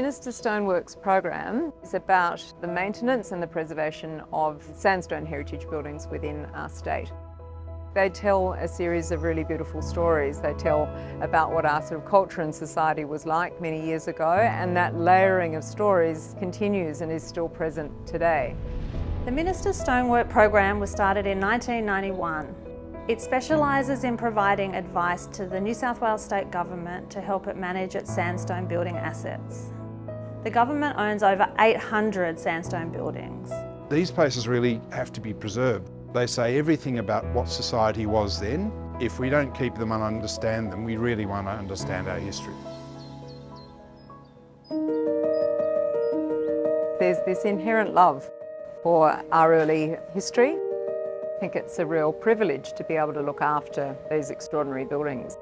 NSW Stoneworks program is about the maintenance and the preservation of sandstone heritage buildings within our state. They tell a series of really beautiful stories. They tell about what our sort of culture and society was like many years ago, and that layering of stories continues and is still present today. The NSW Stonework program was started in 1991. It specialises in providing advice to the New South Wales State Government to help it manage its sandstone building assets. The government owns over 800 sandstone buildings. These places really have to be preserved. They say everything about what society was then. If we don't keep them and understand them, we really want to understand our history. There's this inherent love for our early history. I think it's a real privilege to be able to look after these extraordinary buildings.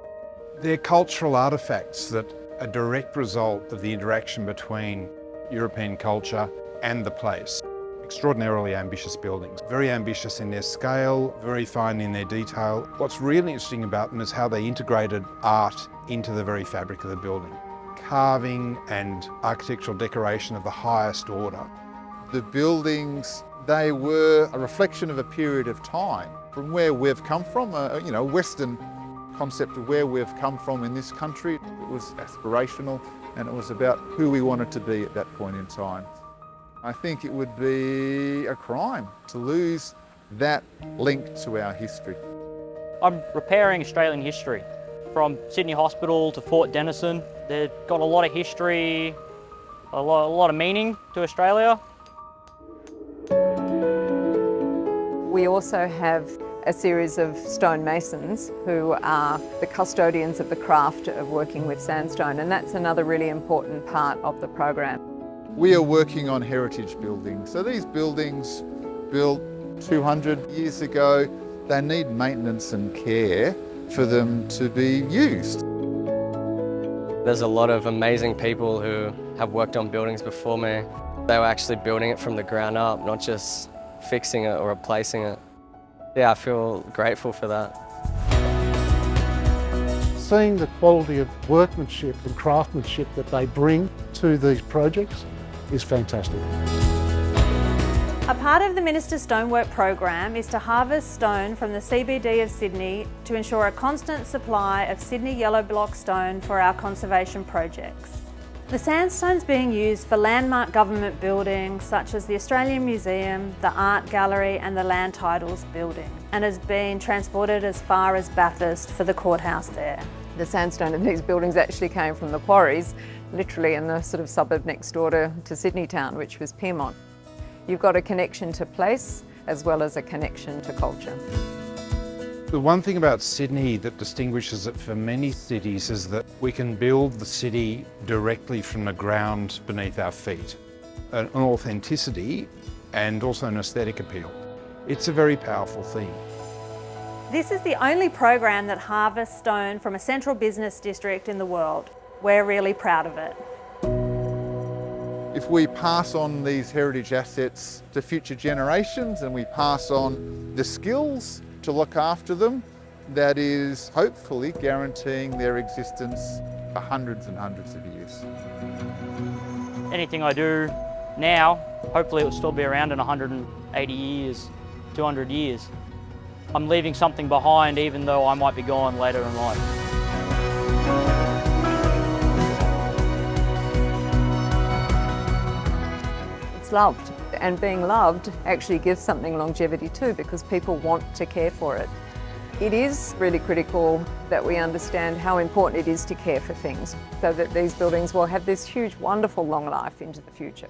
They're cultural artefacts that are a direct result of the interaction between European culture and the place. Extraordinarily ambitious buildings, very ambitious in their scale, very fine in their detail. What's really interesting about them is how they integrated art into the very fabric of the building. Carving and architectural decoration of the highest order. The buildings, they were a reflection of a period of time. From where we've come from, a Western concept of where we've come from in this country. It was aspirational and it was about who we wanted to be at that point in time. I think it would be a crime to lose that link to our history. I'm repairing Australian history. From Sydney Hospital to Fort Denison, they've got a lot of history, a lot of meaning to Australia. We also have a series of stonemasons who are the custodians of the craft of working with sandstone, and that's another really important part of the program. We are working on heritage buildings. So these buildings built 200 years ago, they need maintenance and care for them to be used. There's a lot of amazing people who have worked on buildings before me. They were actually building it from the ground up, not just fixing it or replacing it. Yeah, I feel grateful for that. Seeing the quality of workmanship and craftsmanship that they bring to these projects is fantastic. A part of the NSW Stonework program is to harvest stone from the CBD of Sydney to ensure a constant supply of Sydney yellow block stone for our conservation projects. The sandstone's being used for landmark government buildings such as the Australian Museum, the Art Gallery and the Land Titles building, and has been transported as far as Bathurst for the courthouse there. The sandstone in these buildings actually came from the quarries, literally in the sort of suburb next door to Sydney town, which was Pyrmont. You've got a connection to place as well as a connection to culture. The one thing about Sydney that distinguishes it from many cities is that we can build the city directly from the ground beneath our feet. An authenticity and also an aesthetic appeal. It's a very powerful theme. This is the only program that harvests stone from a central business district in the world. We're really proud of it. If we pass on these heritage assets to future generations and we pass on the skills to look after them, that is hopefully guaranteeing their existence for hundreds and hundreds of years. Anything I do now, hopefully it will still be around in 180 years, 200 years. I'm leaving something behind even though I might be gone later in life. It's loved, and being loved actually gives something longevity too, because people want to care for it. It is really critical that we understand how important it is to care for things so that these buildings will have this huge, wonderful long life into the future.